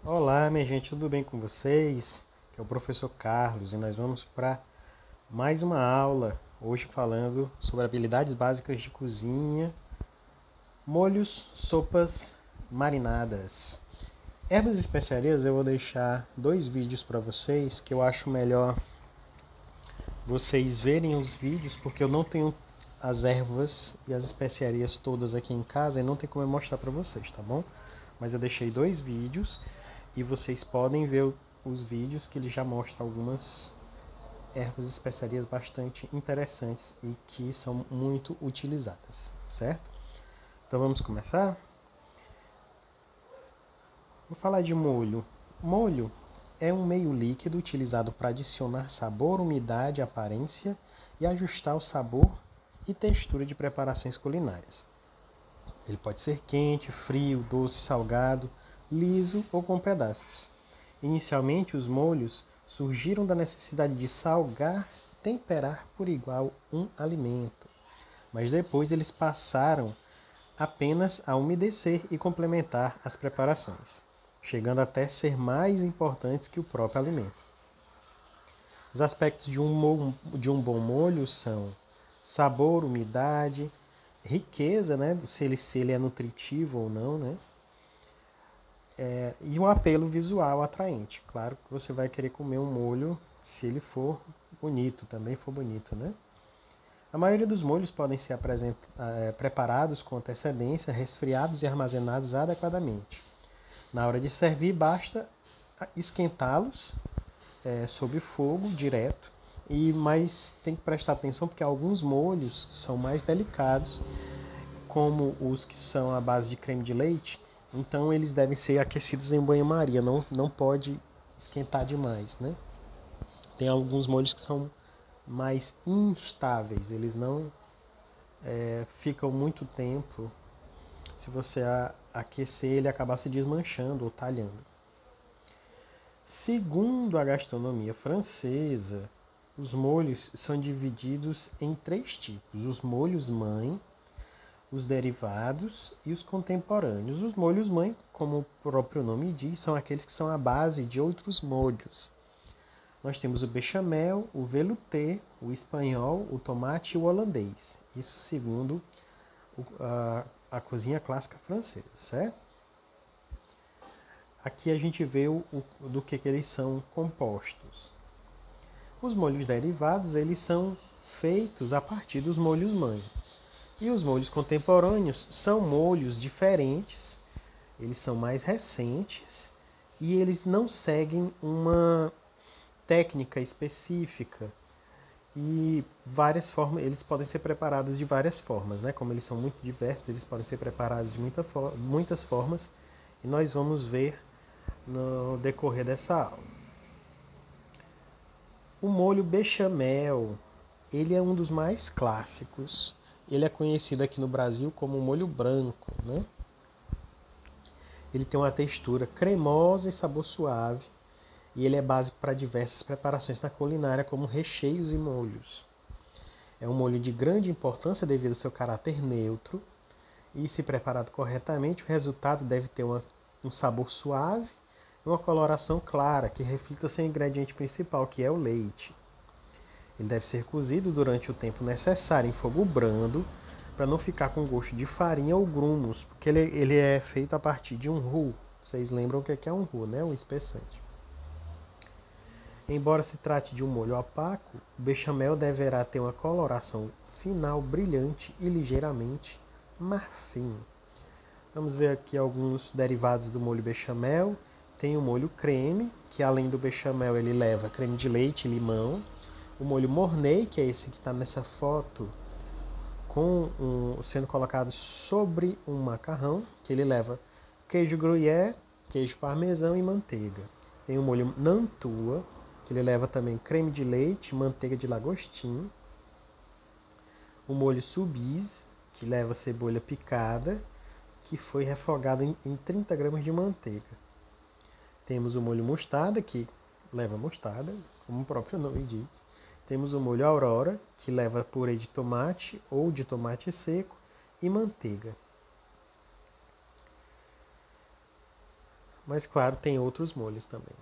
Olá, minha gente, tudo bem com vocês? Que é o professor Carlos e nós vamos para mais uma aula, hoje falando sobre habilidades básicas de cozinha, molhos, sopas, marinadas. Ervas e especiarias eu vou deixar dois vídeos para vocês que eu acho melhor vocês verem os vídeos porque eu não tenho as ervas e as especiarias todas aqui em casa e não tem como eu mostrar para vocês, tá bom? Mas eu deixei dois vídeos e vocês podem ver os vídeos que ele já mostra algumas ervas e especiarias bastante interessantes e que são muito utilizadas, certo? Então vamos começar? Vou falar de molho. Molho é um meio líquido utilizado para adicionar sabor, umidade, aparência e ajustar o sabor e textura de preparações culinárias. Ele pode ser quente, frio, doce, salgado, liso ou com pedaços. Inicialmente, os molhos surgiram da necessidade de salgar, temperar por igual um alimento, mas depois eles passaram apenas a umedecer e complementar as preparações, chegando até ser mais importantes que o próprio alimento. Os aspectos de um bom molho são sabor, umidade, riqueza, né, se ele é nutritivo ou não, né, e um apelo visual atraente. Claro que você vai querer comer um molho se ele for bonito, também for bonito, né? A maioria dos molhos podem ser preparados com antecedência, resfriados e armazenados adequadamente. Na hora de servir, basta esquentá-los sob fogo direto, mas tem que prestar atenção porque alguns molhos são mais delicados, como os que são à base de creme de leite, então eles devem ser aquecidos em banho-maria, não pode esquentar demais, né? Tem alguns molhos que são mais instáveis, eles não ficam muito tempo. Se você aquecer, ele acaba se desmanchando ou talhando. Segundo a gastronomia francesa, os molhos são divididos em três tipos: os molhos mãe, os derivados e os contemporâneos. Os molhos mãe, como o próprio nome diz, são aqueles que são a base de outros molhos. Nós temos o bechamel, o velouté, o espanhol, o tomate e o holandês. Isso segundo a cozinha clássica francesa, certo? Aqui a gente vê do que eles são compostos. Os molhos derivados, eles são feitos a partir dos molhos mãe. E os molhos contemporâneos são molhos diferentes, eles são mais recentes e eles não seguem uma técnica específica. E várias formas, eles podem ser preparados de várias formas, né? Como eles são muito diversos, eles podem ser preparados de muitas formas e nós vamos ver no decorrer dessa aula. O molho bechamel, ele é um dos mais clássicos. Ele é conhecido aqui no Brasil como molho branco, né? Ele tem uma textura cremosa e sabor suave, e ele é básico para diversas preparações na culinária, como recheios e molhos. É um molho de grande importância devido ao seu caráter neutro, e se preparado corretamente, o resultado deve ter um sabor suave e uma coloração clara, que reflita seu ingrediente principal, que é o leite. Ele deve ser cozido durante o tempo necessário em fogo brando, para não ficar com gosto de farinha ou grumos, porque ele é feito a partir de um roux. Vocês lembram o que é um roux, né? Um espessante. Embora se trate de um molho opaco, o bechamel deverá ter uma coloração final brilhante e ligeiramente marfim. Vamos ver aqui alguns derivados do molho bechamel. Tem o molho creme, que além do bechamel ele leva creme de leite e limão. O molho mornay, que é esse que está nessa foto, sendo colocado sobre um macarrão, que ele leva queijo gruyère, queijo parmesão e manteiga. Tem o molho nantua, que ele leva também creme de leite, manteiga de lagostim. O molho soubise, que leva cebola picada, que foi refogada em 30 gramas de manteiga. Temos o molho mostarda, que leva mostarda, como o próprio nome diz. Temos o molho aurora, que leva purê de tomate ou de tomate seco e manteiga. Mas claro, tem outros molhos também.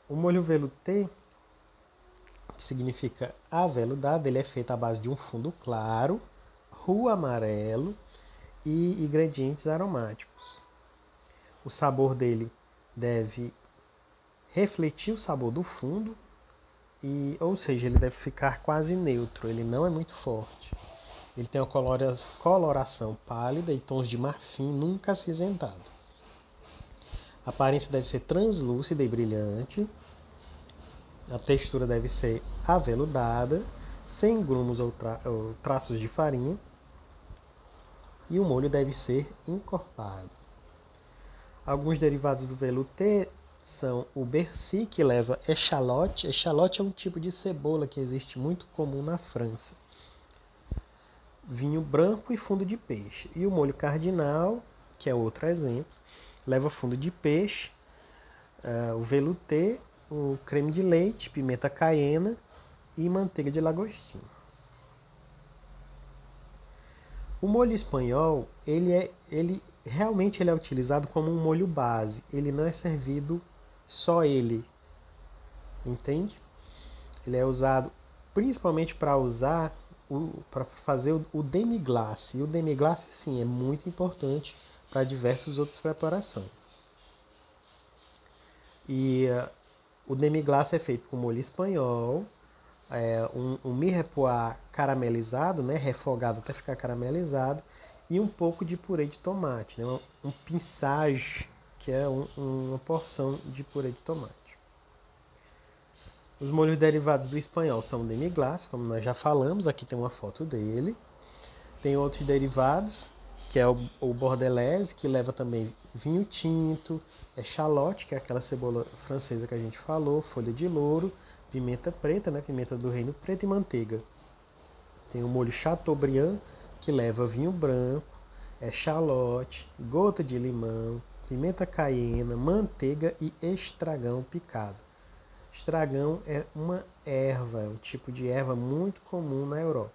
O molho velouté, que significa aveludado, ele é feito à base de um fundo claro, roux amarelo e ingredientes aromáticos. O sabor dele deve refletir o sabor do fundo, ou seja, ele deve ficar quase neutro, ele não é muito forte. Ele tem uma coloração pálida e tons de marfim nunca acinzentado. A aparência deve ser translúcida e brilhante. A textura deve ser aveludada, sem grumos ou traços de farinha. E o molho deve ser encorpado. Alguns derivados do velouté são o bercy, que leva echalote. Echalote é um tipo de cebola que existe muito comum na França. Vinho branco e fundo de peixe. E o molho cardinal, que é outro exemplo, leva fundo de peixe, o velouté, o creme de leite, pimenta caiena e manteiga de lagostim. O molho espanhol, ele realmente é utilizado como um molho base. Ele não é servido só ele, entende? Ele é usado principalmente para fazer o demi-glace. E o demi-glace, sim, é muito importante para diversas outras preparações. E o demi-glace é feito com molho espanhol, um mirepoix caramelizado, né, refogado até ficar caramelizado, e um pouco de purê de tomate, né, um pinçage, que é uma porção de purê de tomate. Os molhos derivados do espanhol são o demi-glace, como nós já falamos, aqui tem uma foto dele. Tem outros derivados, que é o bordelaise, que leva também vinho tinto, echalote, que é aquela cebola francesa que a gente falou, folha de louro, pimenta preta, né, pimenta do reino preto e manteiga. Tem o molho chateaubriand, que leva vinho branco, echalote, gota de limão, pimenta caiena, manteiga e estragão picado. Estragão é uma erva, é um tipo de erva muito comum na Europa.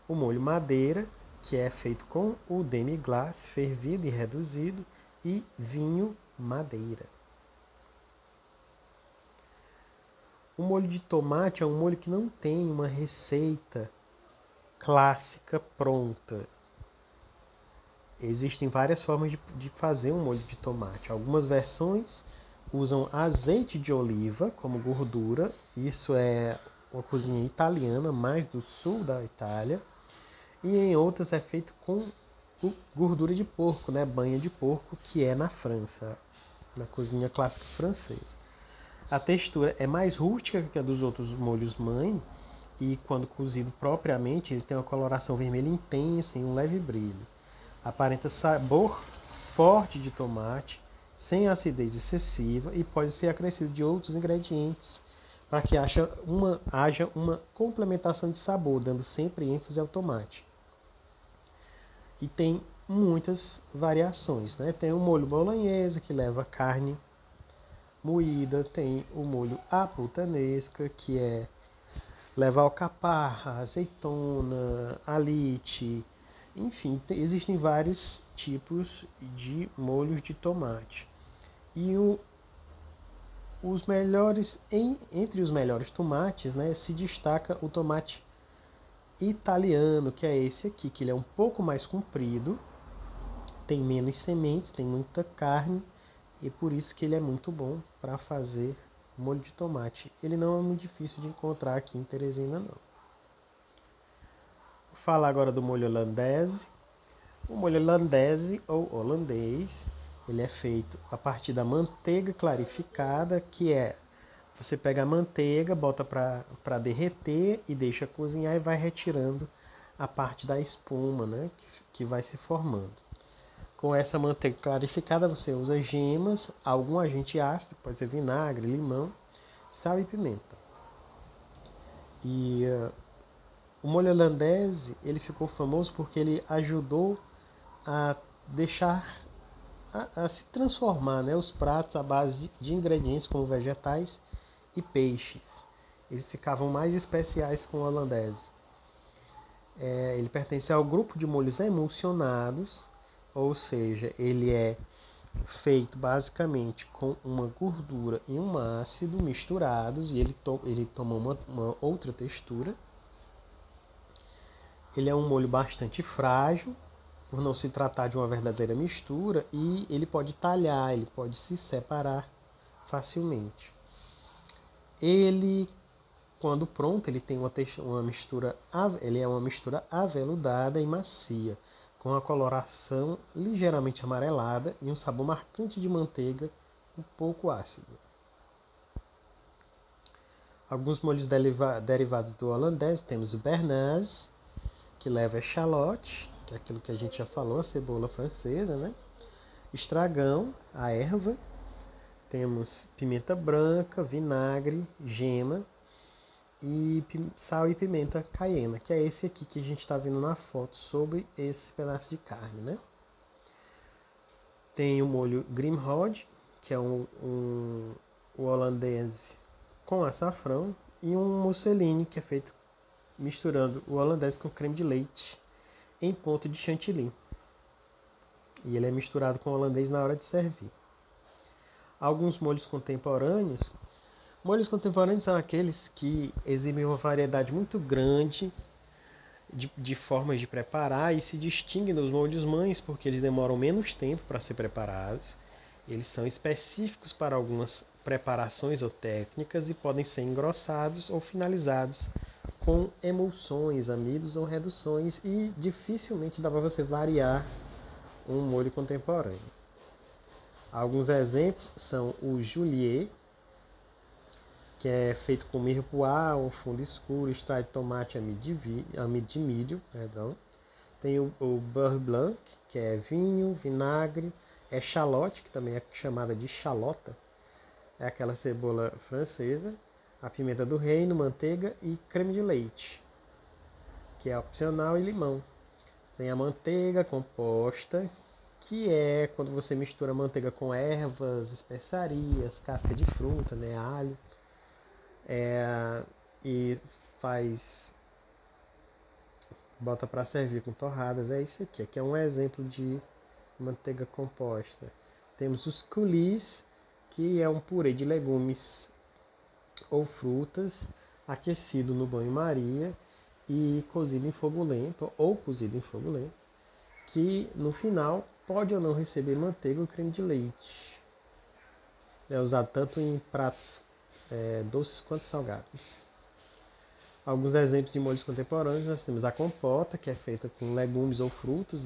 O molho madeira, que é feito com o demi-glace fervido e reduzido, e vinho madeira. O molho de tomate é um molho que não tem uma receita clássica pronta. Existem várias formas de fazer um molho de tomate. Algumas versões usam azeite de oliva como gordura. Isso é uma cozinha italiana, mais do sul da Itália. E em outras é feito com gordura de porco, né? Banha de porco, que é na França, na cozinha clássica francesa. A textura é mais rústica que a dos outros molhos mãe, e quando cozido propriamente, ele tem uma coloração vermelha intensa e um leve brilho. Aparenta sabor forte de tomate, sem acidez excessiva, e pode ser acrescido de outros ingredientes para que haja uma complementação de sabor, dando sempre ênfase ao tomate. E tem muitas variações, né? Tem o molho bolonhesa, que leva carne moída, tem o molho à puttanesca, que leva alcaparra, azeitona, alite, enfim, existem vários tipos de molhos de tomate. E entre os melhores tomates, né, se destaca o tomate italiano, que é esse aqui, que ele é um pouco mais comprido, tem menos sementes, tem muita carne, e por isso que ele é muito bom para fazer molho de tomate. Ele não é muito difícil de encontrar aqui em Teresina, não. Vou falar agora do molho holandese. O molho holandese ou holandês, ele é feito a partir da manteiga clarificada, que você pega a manteiga, bota para derreter e deixa cozinhar e vai retirando a parte da espuma, né, que vai se formando. Com essa manteiga clarificada você usa gemas, algum agente ácido, pode ser vinagre, limão, sal e pimenta. E o molho holandese, ele ficou famoso porque ele ajudou a deixar, a se transformar, né, os pratos à base de ingredientes como vegetais e peixes. Eles ficavam mais especiais com o holandese. Ele pertence ao grupo de molhos emulsionados, ou seja, ele é feito basicamente com uma gordura e um ácido misturados, e ele toma uma outra textura. Ele é um molho bastante frágil, por não se tratar de uma verdadeira mistura, e ele pode talhar, ele pode se separar facilmente. Ele, quando pronto, ele tem uma mistura, ele é uma mistura aveludada e macia, com a coloração ligeiramente amarelada e um sabor marcante de manteiga um pouco ácido. Alguns molhos derivados do holandês, temos o béarnaise, que leva echalote, que é aquilo que a gente já falou, a cebola francesa, né? Estragão, a erva. Temos pimenta branca, vinagre, gema e sal e pimenta caiena, que é esse aqui que a gente está vendo na foto sobre esse pedaço de carne, né? Tem o molho Grimrod, que é o holandês com açafrão, e um musseline, que é feito misturando o holandês com creme de leite em ponto de chantilly. E ele é misturado com o holandês na hora de servir. Alguns molhos contemporâneos. Molhos contemporâneos são aqueles que exibem uma variedade muito grande de formas de preparar e se distinguem dos molhos mães porque eles demoram menos tempo para ser preparados. Eles são específicos para algumas preparações ou técnicas e podem ser engrossados ou finalizados com emulsões, amidos ou reduções, e dificilmente dá para você variar um molho contemporâneo. Alguns exemplos são o Juliet, que é feito com mirepoix, ou fundo escuro, extrato de tomate e amido de milho. Tem o beurre blanc, que é vinho, vinagre, echalote, que também é chamada de chalota, é aquela cebola francesa, a pimenta do reino, manteiga e creme de leite, que é opcional, e limão. Tem a manteiga composta, que é quando você mistura manteiga com ervas, especiarias, casca de fruta, né, alho, e bota para servir com torradas. É isso aqui é um exemplo de manteiga composta. Temos os coulis, que é um purê de legumes ou frutas aquecido no banho-maria e cozido em fogo lento, que no final pode ou não receber manteiga ou creme de leite. É usado tanto em pratos doces quanto salgados. Alguns exemplos de molhos contemporâneos: nós temos a compota, que é feita com legumes ou frutos,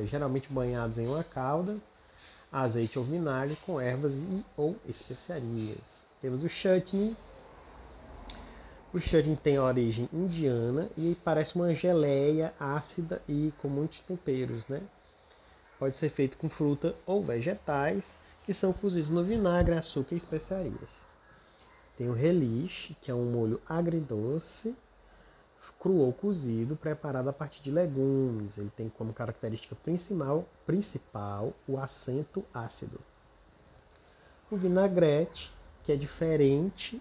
geralmente banhados em uma calda, azeite ou vinagre com ervas ou especiarias. Temos o chutney. O chutney tem origem indiana e parece uma geleia ácida e com muitos temperos, né? Pode ser feito com fruta ou vegetais, que são cozidos no vinagre, açúcar e especiarias. Tem o relish, que é um molho agridoce, cru ou cozido, preparado a partir de legumes. Ele tem como característica principal o acento ácido. O vinagrete, que é diferente.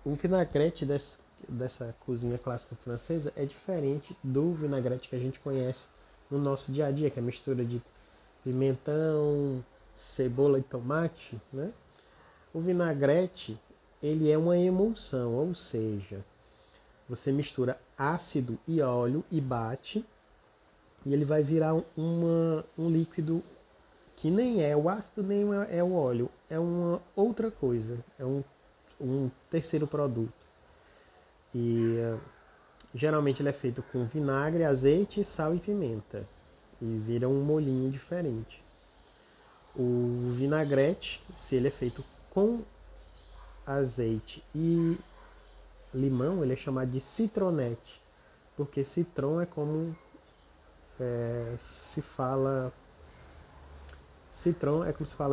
O vinagrete dessa cozinha clássica francesa é diferente do vinagrete que a gente conhece no nosso dia a dia, que é a mistura de pimentão, cebola e tomate, né? O vinagrete, ele é uma emulsão, ou seja, você mistura ácido e óleo e bate, e ele vai virar um líquido que nem é o ácido nem é o óleo, é uma outra coisa, é um terceiro produto. E geralmente ele é feito com vinagre, azeite, sal e pimenta, e vira um molhinho diferente. O vinagrete, se ele é feito com azeite e limão, ele é chamado de citronete, porque citron é como se fala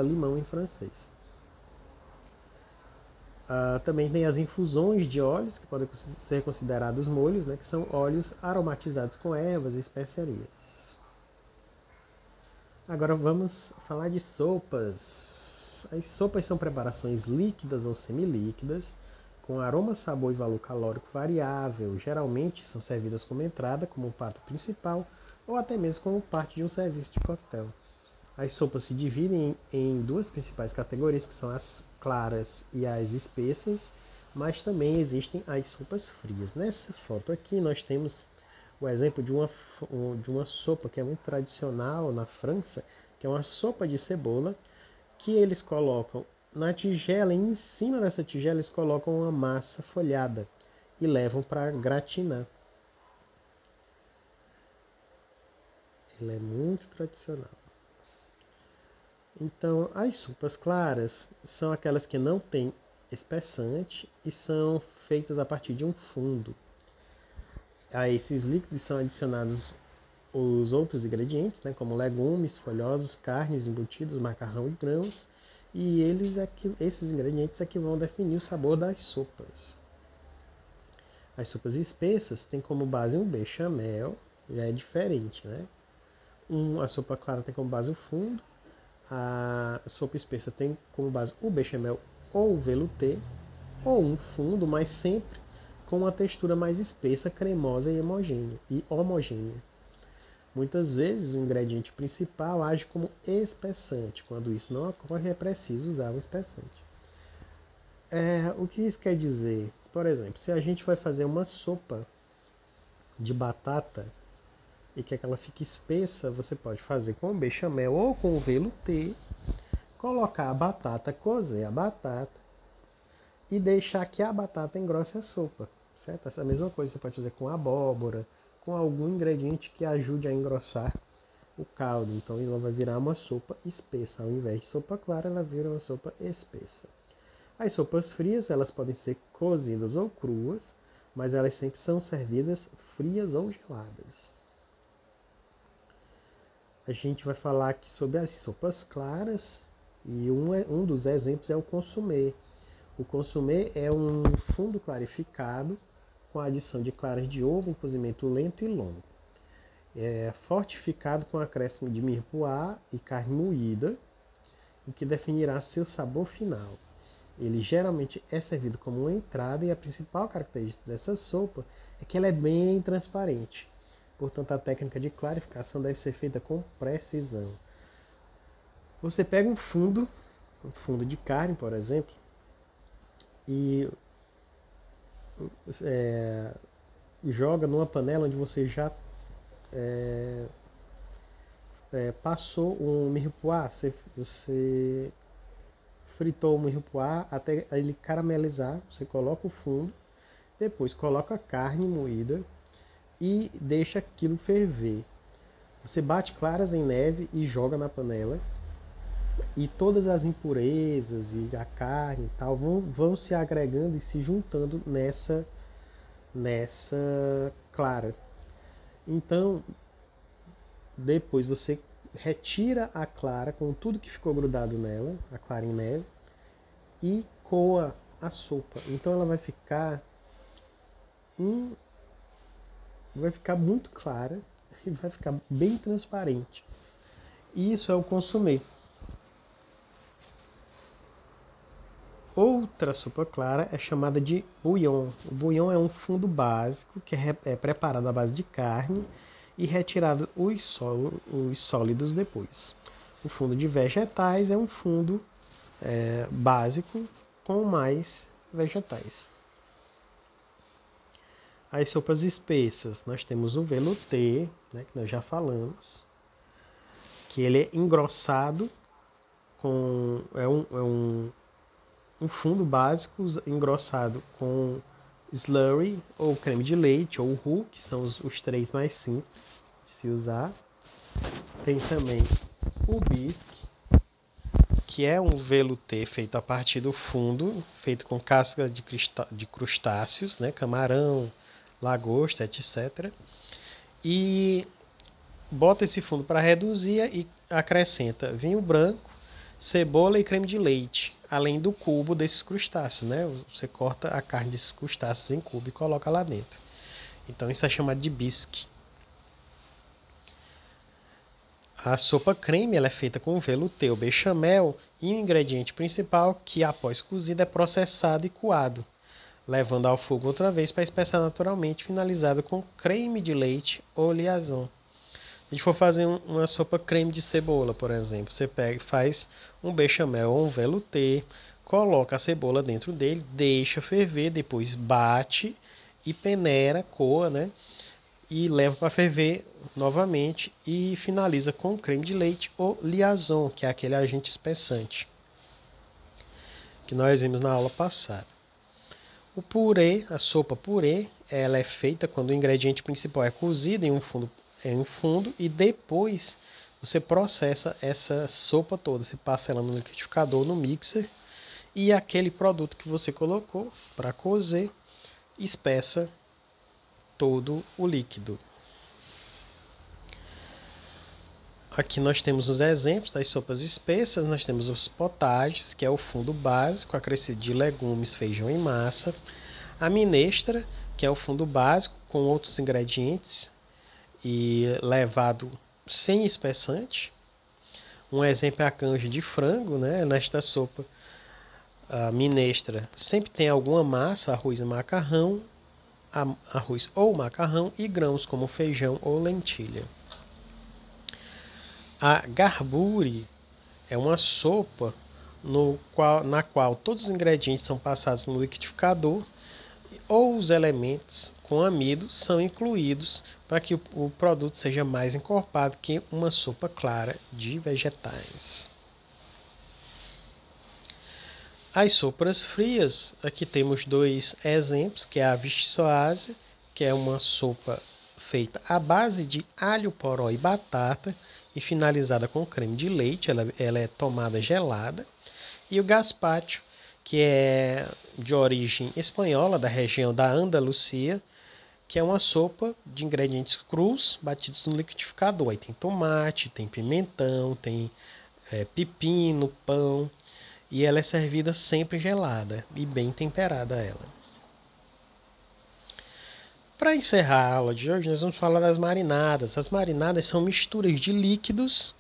limão em francês. Também tem as infusões de óleos, que podem ser considerados molhos, né, que são óleos aromatizados com ervas e especiarias. Agora vamos falar de sopas. As sopas são preparações líquidas ou semilíquidas, com aroma, sabor e valor calórico variável. Geralmente são servidas como entrada, como prato principal, ou até mesmo como parte de um serviço de coquetel. As sopas se dividem em duas principais categorias, que são as claras e as espessas, mas também existem as sopas frias. Nessa foto aqui nós temos o exemplo de uma sopa que é muito tradicional na França, que é uma sopa de cebola, que eles colocam na tigela e em cima dessa tigela eles colocam uma massa folhada e levam para gratinar. Ela é muito tradicional. Então, as sopas claras são aquelas que não têm espessante e são feitas a partir de um fundo. A esses líquidos são adicionados os outros ingredientes, né, como legumes, folhosos, carnes, embutidos, macarrão e grãos, e esses ingredientes é que vão definir o sabor das sopas. As sopas espessas têm como base um bechamel, já é diferente, né? A sopa clara tem como base o fundo, a sopa espessa tem como base o bechamel ou o velouté, ou um fundo, mas sempre com uma textura mais espessa, cremosa e homogênea. Muitas vezes o ingrediente principal age como espessante. Quando isso não ocorre, é preciso usar um espessante. O que isso quer dizer? Por exemplo, se a gente vai fazer uma sopa de batata e quer que ela fique espessa, você pode fazer com bechamel ou com o velouté, colocar a batata, cozer a batata e deixar que a batata engrosse a sopa, certo? Essa é a mesma coisa você pode fazer com abóbora, com algum ingrediente que ajude a engrossar o caldo. Então ela vai virar uma sopa espessa. Ao invés de sopa clara, ela vira uma sopa espessa. As sopas frias, elas podem ser cozidas ou cruas, mas elas sempre são servidas frias ou geladas. A gente vai falar aqui sobre as sopas claras e um dos exemplos é o consomé. O consomé é um fundo clarificado com a adição de claras de ovo em cozimento lento e longo. É fortificado com acréscimo de mirepoix e carne moída, o que definirá seu sabor final. Ele geralmente é servido como uma entrada e a principal característica dessa sopa é que ela é bem transparente. Portanto, a técnica de clarificação deve ser feita com precisão. Você pega um fundo de carne, por exemplo, e joga numa panela onde você já passou um mirepoix, você fritou o mirepoix até ele caramelizar, você coloca o fundo, depois coloca a carne moída e deixa aquilo ferver. Você bate claras em neve e joga na panela, e todas as impurezas e a carne e tal vão se agregando e se juntando nessa clara. Então, depois você retira a clara com tudo que ficou grudado nela, a clara em neve, e coa a sopa. Então ela vai ficar muito clara e vai ficar bem transparente. E isso é o consomé. Outra sopa clara é chamada de bouillon. O bouillon é um fundo básico que é preparado à base de carne e retirado os sólidos depois. O fundo de vegetais é um fundo básico com mais vegetais. As sopas espessas, nós temos o velouté, né, que nós já falamos, que ele é engrossado com um fundo básico engrossado com slurry ou creme de leite ou roux, que são os três mais simples de se usar. Tem também o bisque, que é um velouté feito a partir do fundo, feito com casca de crustáceos, né, camarão, lagosta, etc. E bota esse fundo para reduzir e acrescenta vinho branco, cebola e creme de leite, além do cubo desses crustáceos, né? Você corta a carne desses crustáceos em cubo e coloca lá dentro. Então isso é chamado de bisque. A sopa creme ela é feita com velouté, o bechamel e o ingrediente principal que após cozido é processado e coado, levando ao fogo outra vez para espessar naturalmente, finalizado com creme de leite ou liaison. a gente for fazer uma sopa creme de cebola, por exemplo, você pega e faz um bechamel ou um velouté, coloca a cebola dentro dele, deixa ferver, depois bate e peneira, coa, né? E leva para ferver novamente e finaliza com creme de leite ou liaison, que é aquele agente espessante que nós vimos na aula passada. O purê, a sopa purê, ela é feita quando o ingrediente principal é cozido em um fundo e depois você processa essa sopa toda. Você passa ela no liquidificador, no mixer e aquele produto que você colocou para cozer espessa todo o líquido. Aqui nós temos os exemplos das sopas espessas, nós temos os potages, que é o fundo básico, acrescido de legumes, feijão e massa. A minestra, que é o fundo básico, com outros ingredientes e levado sem espessante. Um exemplo é a canja de frango, né? Nesta sopa, a minestra sempre tem alguma massa, arroz e macarrão, arroz ou macarrão e grãos como feijão ou lentilha. A garbure é uma sopa na qual todos os ingredientes são passados no liquidificador ou os elementos com amido são incluídos para que o produto seja mais encorpado que uma sopa clara de vegetais. As sopas frias, aqui temos dois exemplos, que é a vichyssoise, que é uma sopa feita à base de alho poró e batata e finalizada com creme de leite, ela é tomada gelada. E o gazpacho, que é de origem espanhola, da região da Andalucia, que é uma sopa de ingredientes crus batidos no liquidificador. Aí tem tomate, tem pimentão, tem pepino, pão, e ela é servida sempre gelada e bem temperada ela. Para encerrar a aula de hoje, nós vamos falar das marinadas. As marinadas são misturas de líquidos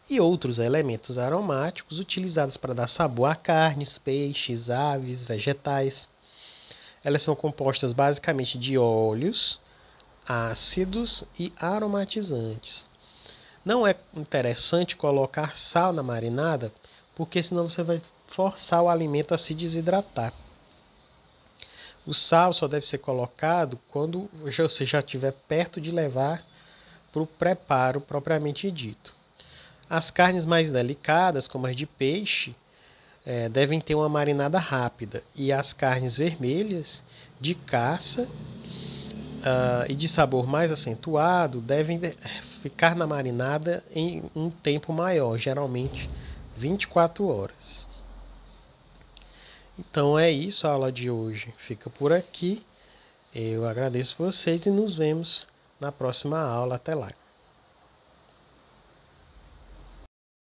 e outros elementos aromáticos utilizados para dar sabor a carnes, peixes, aves, vegetais. Elas são compostas basicamente de óleos, ácidos e aromatizantes. Não é interessante colocar sal na marinada, porque senão você vai forçar o alimento a se desidratar. O sal só deve ser colocado quando você já estiver perto de levar para o preparo propriamente dito. As carnes mais delicadas, como as de peixe, devem ter uma marinada rápida. E as carnes vermelhas, de caça e de sabor mais acentuado, devem ficar na marinada em um tempo maior, geralmente 24 horas. Então é isso, a aula de hoje fica por aqui. Eu agradeço vocês e nos vemos na próxima aula. Até lá.